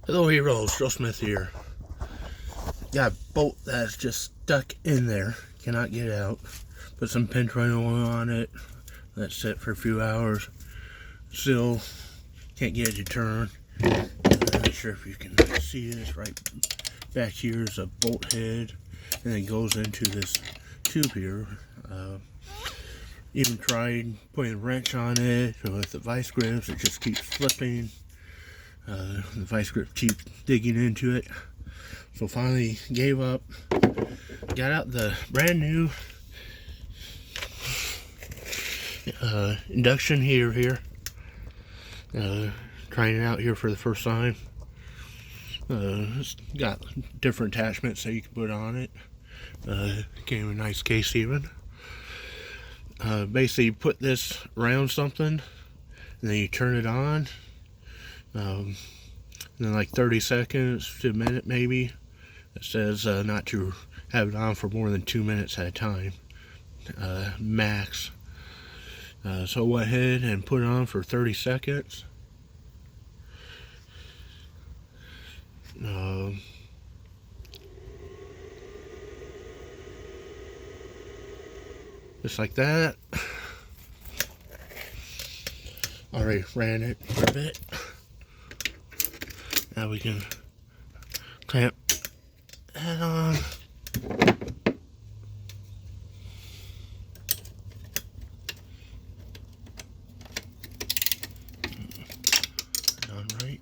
Hello heroes, Joe Smith here. Got a bolt that's just stuck in there, cannot get out. Put some Pentrain oil on it, let it sit for a few hours. Still can't get it to turn. I'm not sure if you can see this. Right back here is a bolt head, and it goes into this tube here. Even tried putting a wrench on it with the vice grips, it just keeps flipping. The vice grip keeps digging into it. So finally gave up. Got out the brand new induction heater here. Trying it out here for the first time. It's got different attachments that you can put on it. Came in a nice case even. Basically you put this around something and then you turn it on. And then like 30 seconds to a minute maybe. It says not to have it on for more than 2 minutes at a time, max. So I went ahead and put it on for 30 seconds. Just like that. Already ran it for a bit. Now we can clamp that on. Done right.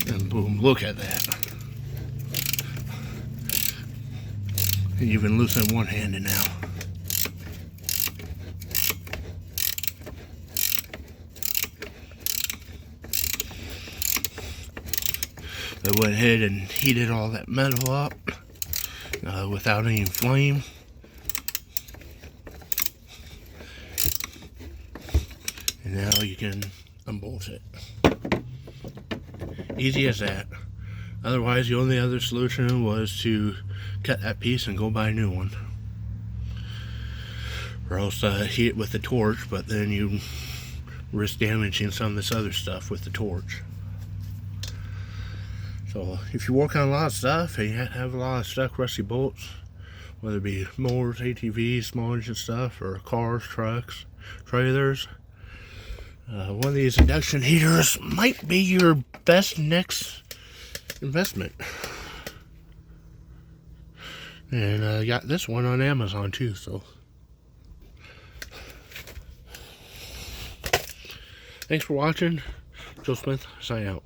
And boom, look at that. And you can loosen one-handed now. I went ahead and heated all that metal up without any flame. And now you can unbolt it. Easy as that. Otherwise, the only other solution was to cut that piece and go buy a new one. Or else heat it with the torch, but then you risk damaging some of this other stuff with the torch. So if you work on a lot of stuff and you have a lot of stuck rusty bolts, whether it be mowers, ATVs, small engine stuff, or cars, trucks, trailers, one of these induction heaters might be your best next investment. And I got this one on Amazon too, so thanks for watching. Joe Smith, sign out.